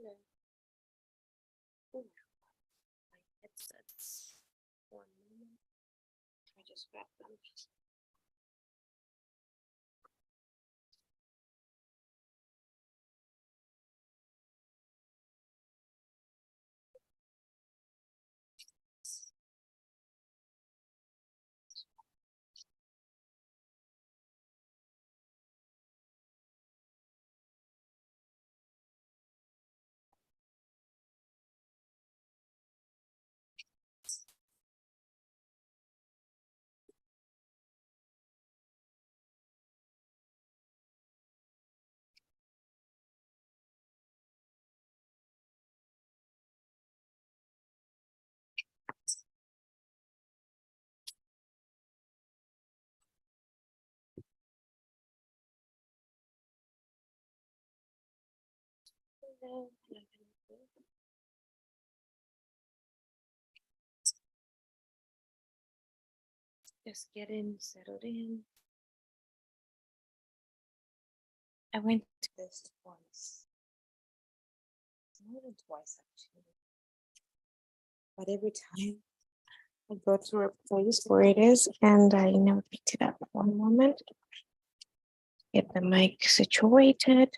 No. Oh, my headsets. 1 moment. I just grab them. Hello. Just getting settled in. I went to this twice. More than twice, actually. But every time I go to a place where it is, and I never picked it up. 1 moment. Get the mic situated.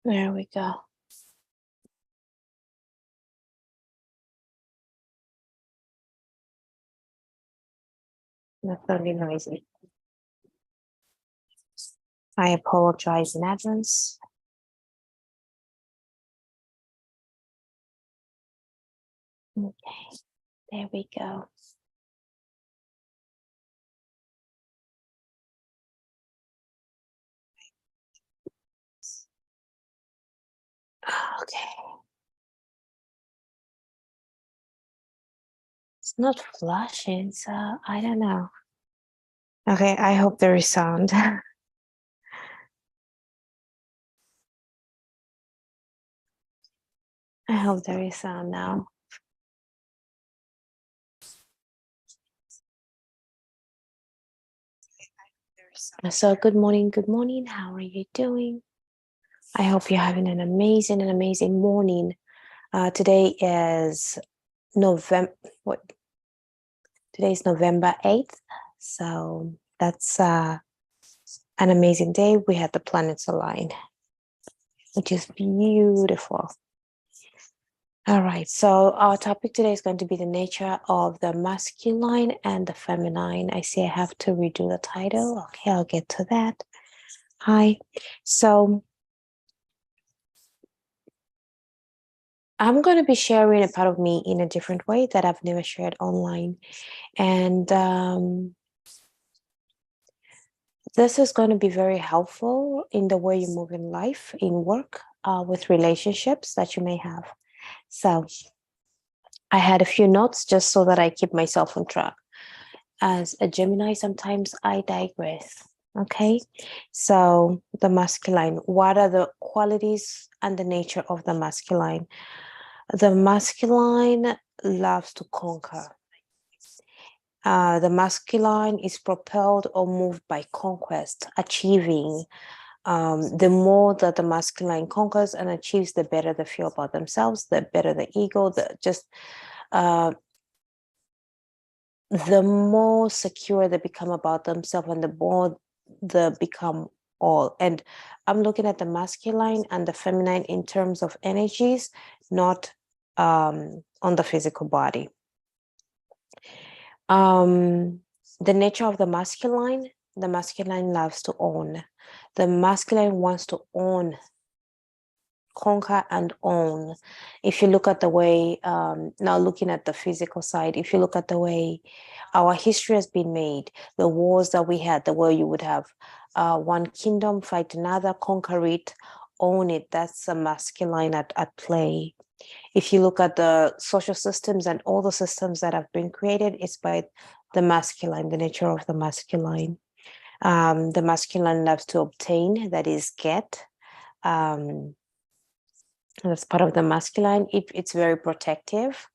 There we go. Not very noisy. I apologize in advance. Okay, there we go. Okay. It's not flashing, so I don't know. Okay, I hope there is sound. I hope there is sound now. So good morning, good morning. How are you doing? I hope you're having an amazing morning. Today is November 8th. So that's an amazing day. We had the planets align, which is beautiful. All right, so our topic today is going to be the nature of the masculine and the feminine. I see I have to redo the title. Okay, I'll get to that. Hi. So I'm going to be sharing a part of me in a different way that I've never shared online. And this is going to be very helpful in the way you move in life, in work, with relationships that you may have. So I had a few notes just so that I keep myself on track. As a Gemini, sometimes I digress. Okay, so the masculine, what are the qualities and the nature of the masculine? The masculine loves to conquer. The masculine is propelled or moved by conquest, achieving. The more that the masculine conquers and achieves, the better they feel about themselves, the better the ego, the more secure they become about themselves, and the more they become all. And I'm looking at the masculine and the feminine in terms of energies, not on the physical body. The nature of the masculine loves to own. The masculine wants to own, conquer and own. If you look at the way, now looking at the physical side, if you look at the way our history has been made, the wars that we had, the way you would have one kingdom fight another, conquer it, own it, that's a masculine at play. If you look at the social systems and all the systems that have been created, it's by the masculine, the nature of the masculine. The masculine loves to obtain, that is get. That's part of the masculine. It's very protective.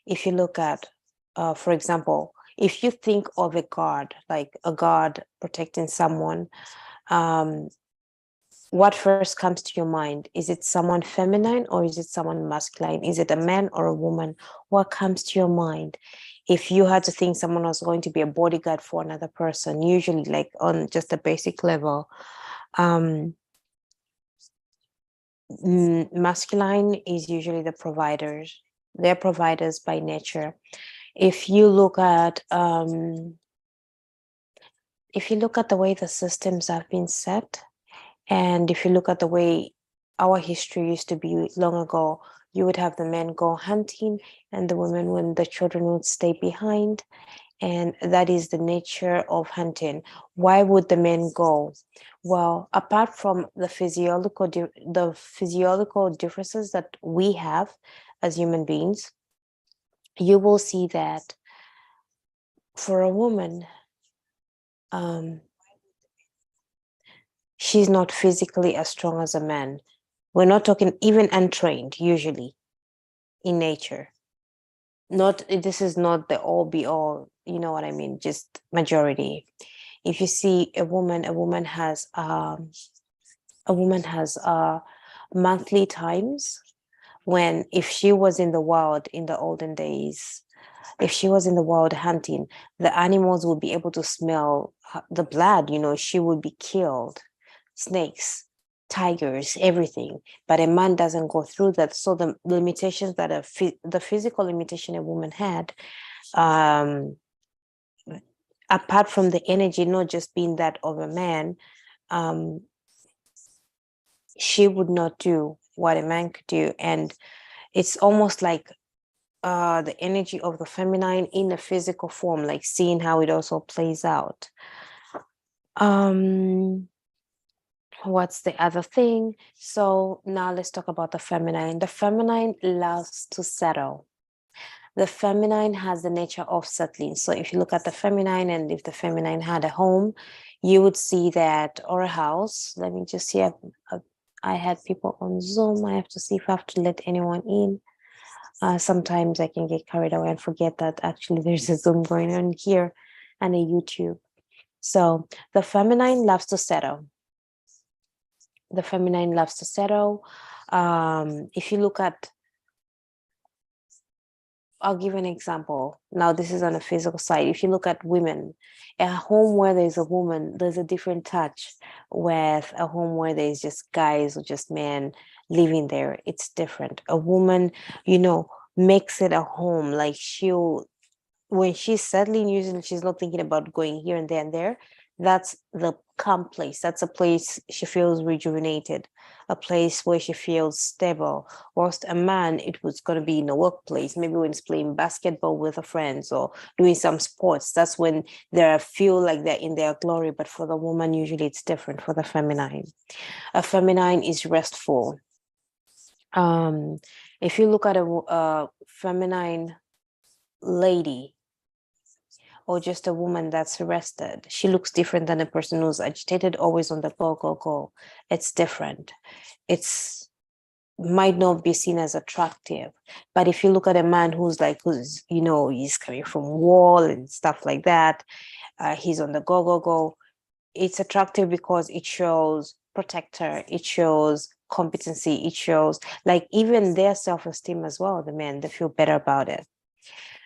If you look at, for example, if you think of a guard, like a guard protecting someone, what first comes to your mind? Is it someone feminine or is it someone masculine? Is it a man or a woman? What comes to your mind? If you had to think someone was going to be a bodyguard for another person, usually like on just a basic level, masculine is usually the providers. They're providers by nature. If you look at the way the systems have been set, and if you look at the way our history used to be long ago, you would have the men go hunting and the women, when the children would stay behind. And that is the nature of hunting. Why would the men go? Well, apart from the physiological differences that we have as human beings, you will see that for a woman, she's not physically as strong as a man. We're not talking even untrained, usually in nature. This is not the all be all, you know what I mean? Just majority. If you see a woman has monthly times when, if she was in the wild in the olden days, if she was in the wild hunting, the animals would be able to smell the blood, she would be killed. Snakes, tigers, everything. But a man doesn't go through that. So the limitations that the physical limitation a woman had, apart from the energy not just being that of a man, she would not do what a man could do. And it's almost like the energy of the feminine in a physical form, like seeing how it also plays out. What's the other thing? So now let's talk about the feminine. The feminine loves to settle. The feminine has the nature of settling. So if you look at the feminine, and if the feminine had a home, you would see that, or a house. Let me just see. I had people on Zoom. I have to see if I have to let anyone in. Sometimes I can get carried away and forget that actually there's a Zoom going on here and a YouTube. So the feminine loves to settle. The feminine loves to settle. If you look at, I'll give an example. Now, this is on a physical side. If you look at women, a home where there's a woman, there's a different touch with a home where there's just guys or just men living there. It's different. A woman, makes it a home. Like when she's settling, usually she's not thinking about going here and there and there. That's the calm place. That's a place she feels rejuvenated, a place where she feels stable. Whilst a man, it was going to be in a workplace, maybe when he's playing basketball with her friends or doing some sports. That's when they feel like they're in their glory. But for the woman, usually it's different for the feminine. A feminine is restful. If you look at a feminine lady, or just a woman that's rested, she looks different than a person who's agitated, always on the go, go, go. It's different. It's might not be seen as attractive. But if you look at a man who's he's coming from war and stuff like that, he's on the go, go, go. It's attractive because it shows protector, it shows competency, it shows like even their self-esteem as well. The men, they feel better about it.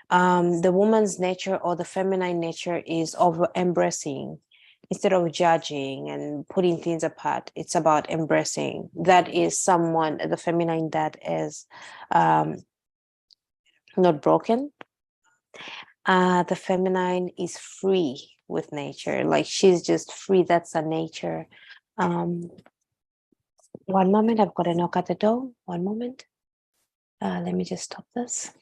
The woman's nature or the feminine nature is of embracing instead of judging and putting things apart. It's about embracing. That is the feminine that is not broken. The feminine is free with nature. Like she's just free. That's her nature. One moment, I've got a knock at the door. One moment. Let me just stop this.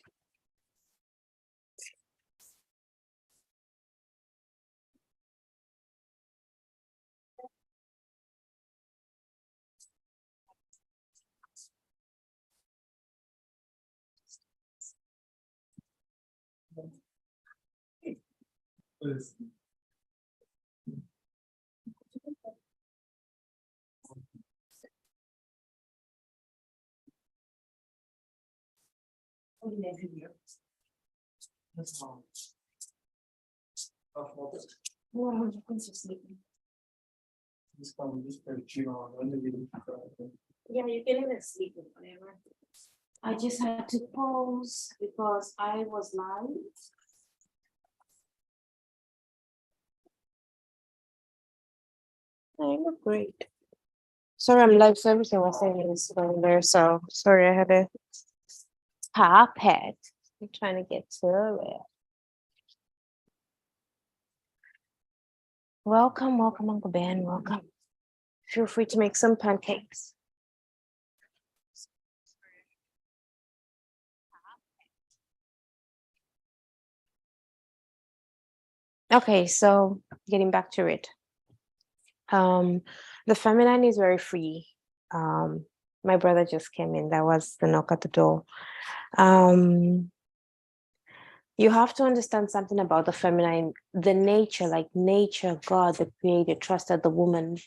Yeah, you can even sleep with whatever. I just had to pause because I was live. I look great. Sorry, I'm live, so everything was saying is going there. So sorry, I had to tap it. I'm trying to get to it. Welcome, welcome, Uncle Ben. Welcome. Feel free to make some pancakes. Okay, so getting back to it. The feminine is very free. My brother just came in. That was the knock at the door. You have to understand something about the feminine, the nature, like nature, God, the creator, trusted the woman,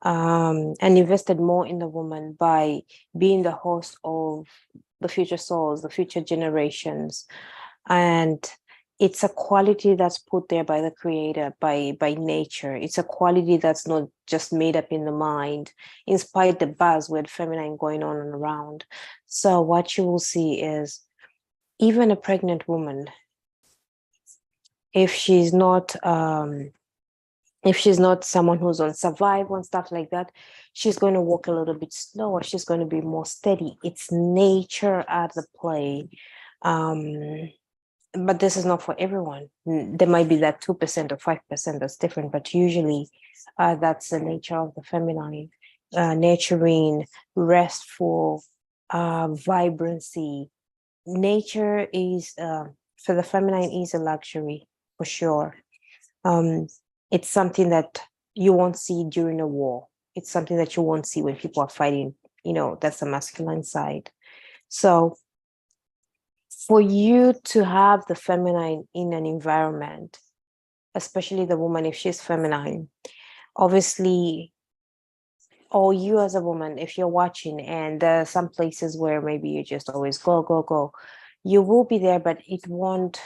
and invested more in the woman by being the host of the future souls, the future generations. And it's a quality that's put there by the creator, by nature. It's a quality that's not just made up in the mind, in spite the buzzword feminine going on and around. So what you will see is even a pregnant woman, if she's not someone who's on survival and stuff like that, she's going to walk a little bit slower. She's going to be more steady. It's nature at the play. But this is not for everyone. There might be that 2% or 5% that's different, but usually that's the nature of the feminine, nurturing, restful, vibrancy. Nature is, for the feminine, is a luxury for sure. It's something that you won't see during a war. It's something that you won't see when people are fighting. That's the masculine side. So for you to have the feminine in an environment, especially the woman, if she's feminine, obviously, or you as a woman, if you're watching and there are some places where maybe you just always go, go, go, you will be there, but it won't,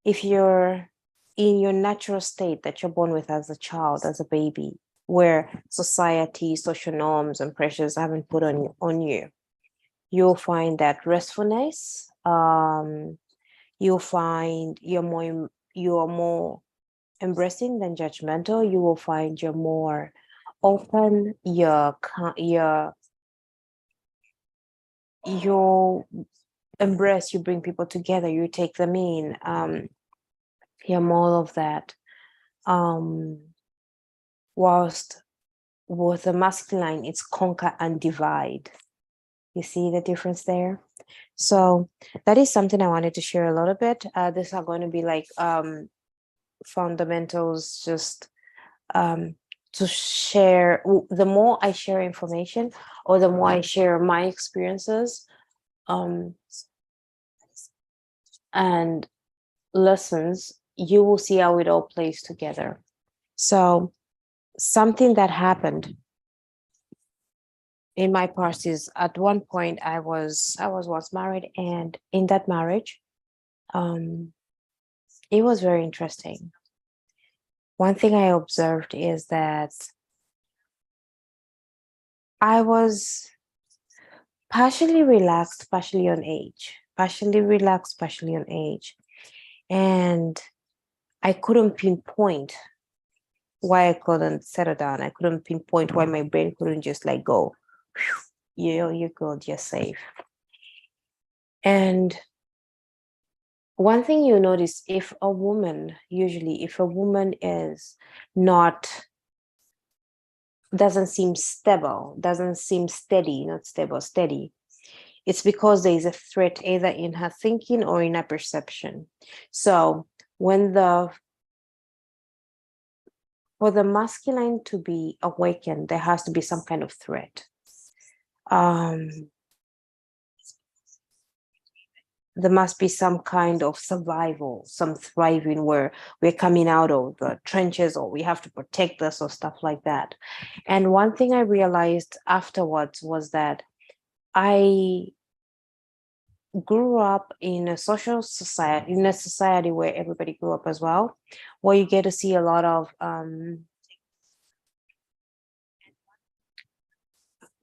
if you're in your natural state that you're born with as a child, as a baby, where society, social norms and pressures haven't put on you, you'll find that restfulness, you'll find you're more embracing than judgmental. You will find you're more open, you embrace, you bring people together, you take them in, you're more of that. Whilst with the masculine, it's conquer and divide. You see the difference there? So that is something I wanted to share a little bit. These are going to be like fundamentals, just to share. The more I share information, or the more I share my experiences and lessons, you will see how it all plays together. So something that happened in my past is, at one point I was once married, and in that marriage, it was very interesting. One thing I observed is that I was partially relaxed, partially on age, partially relaxed, partially on age. And I couldn't pinpoint why I couldn't settle down. I couldn't pinpoint why my brain couldn't just like go, you're good, you're safe. And one thing you notice, if a woman is doesn't seem stable, doesn't seem steady, not stable, steady, it's because there is a threat either in her thinking or in her perception. So for the masculine to be awakened, there has to be some kind of threat. There must be some kind of survival, some thriving, where we're coming out of the trenches, or we have to protect us, or stuff like that. And one thing I realized afterwards was that I grew up in a society where everybody grew up as well, where you get to see a lot of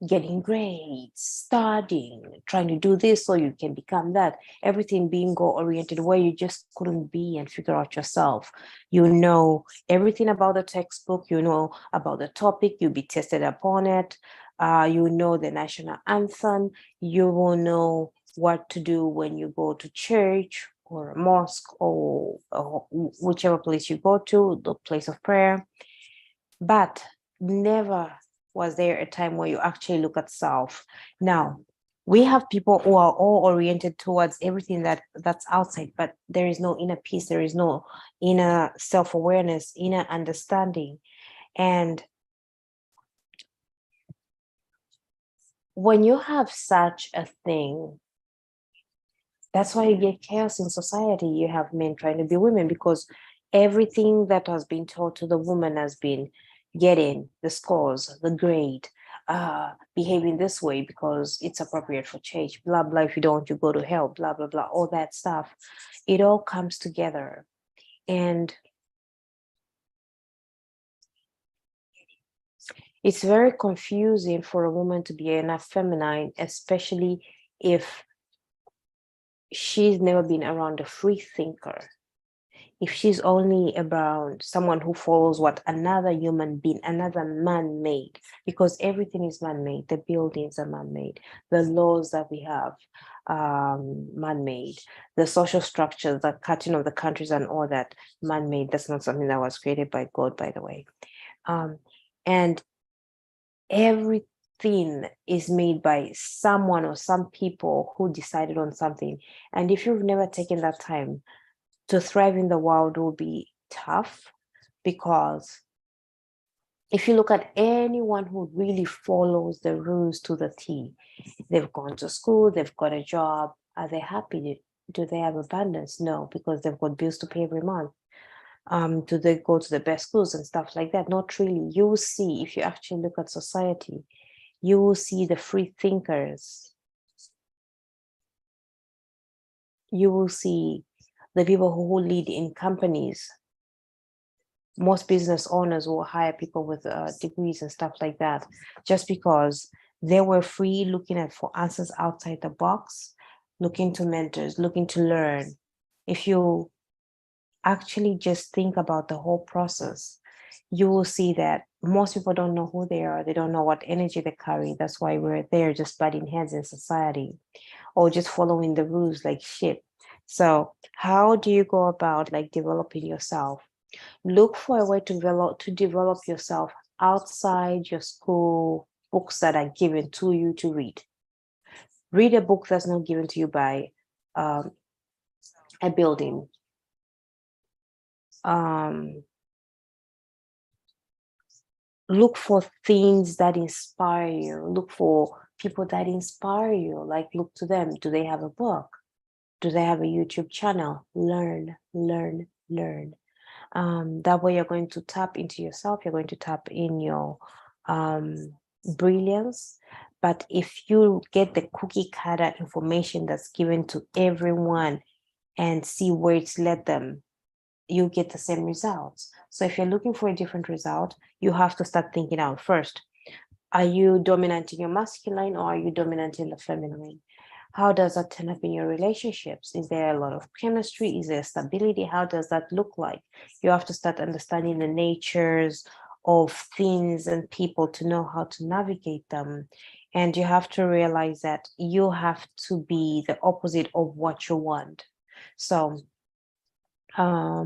getting grades, studying, trying to do this so you can become that, everything being goal-oriented, where you just couldn't be and figure out yourself. You know everything about the textbook, you know about the topic, you'll be tested upon it. You know the national anthem, you will know what to do when you go to church or a mosque or whichever place you go to, the place of prayer. But never was there a time where you actually look at self. Now, we have people who are all oriented towards everything that's outside, but there is no inner peace, there is no inner self-awareness, inner understanding. And when you have such a thing, that's why you get chaos in society. You have men trying to be women because everything that has been taught to the woman has been getting the scores, the grade, behaving this way because it's appropriate for church, blah, blah. If you don't, you go to hell, blah, blah, blah, all that stuff. It all comes together. And it's very confusing for a woman to be enough feminine, especially if she's never been around a free thinker. If she's only around someone who follows what another human being, another man made, because everything is man made, the buildings are man made, the laws that we have, man made, the social structures, the cutting of the countries and all that, man made. That's not something that was created by God, by the way. And everything is made by someone or some people who decided on something. And if you've never taken that time to thrive in the world, will be tough, because if you look at anyone who really follows the rules to the T, they've gone to school, they've got a job, are they happy? Do they have abundance? No, because they've got bills to pay every month. Do they go to the best schools and stuff like that? Not really. You will see, if you actually look at society, you will see the free thinkers. You will see the people who lead in companies. Most business owners will hire people with degrees and stuff like that, just because they were free, looking at for answers outside the box, looking to mentors, looking to learn. If you actually just think about the whole process, you will see that most people don't know who they are. They don't know what energy they carry. That's why we're there just butting heads in society or just following the rules like shit. So how do you go about like developing yourself? Look for a way to develop yourself outside your school books that are given to you to read. Read a book that's not given to you by a building. Look for things that inspire you. Look for people that inspire you. Like, look to them. Do they have a book? Do they have a YouTube channel? Learn, learn, learn. That way you're going to tap into yourself. You're going to tap in your brilliance. But if you get the cookie cutter information that's given to everyone and see where it's led them, you get the same results. So if you're looking for a different result, you have to start thinking out first. Are you dominant in your masculine or are you dominant in the feminine? How does that turn up in your relationships? Is there a lot of chemistry? Is there stability? How does that look like? You have to start understanding the natures of things and people to know how to navigate them. And you have to realize that you have to be the opposite of what you want. So, are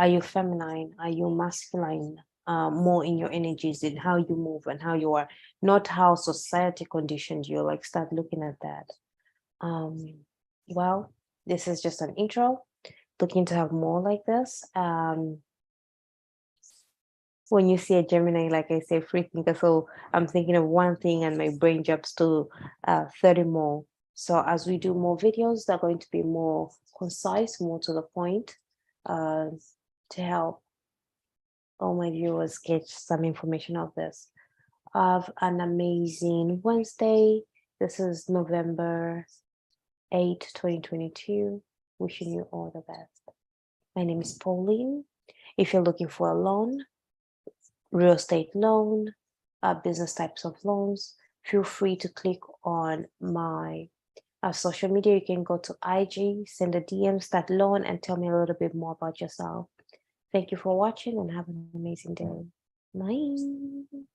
you feminine? Are you masculine? More in your energies, in how you move and how you are, not how society conditioned you. Like, start looking at that. Well, this is just an intro. Looking to have more like this. When you see a Gemini, like I say, free thinker, so I'm thinking of one thing and my brain jumps to 30 more. So as we do more videos, they're going to be more concise, more to the point, to help all my viewers get some information of this. Have an amazing Wednesday. This is November 8, 2022. Wishing you all the best. My name is Pauline. If you're looking for a loan, real estate loan, business types of loans, feel free to click on my social media. You can go to IG, send a DM, start loan, and tell me a little bit more about yourself. Thank you for watching and have an amazing day. Bye.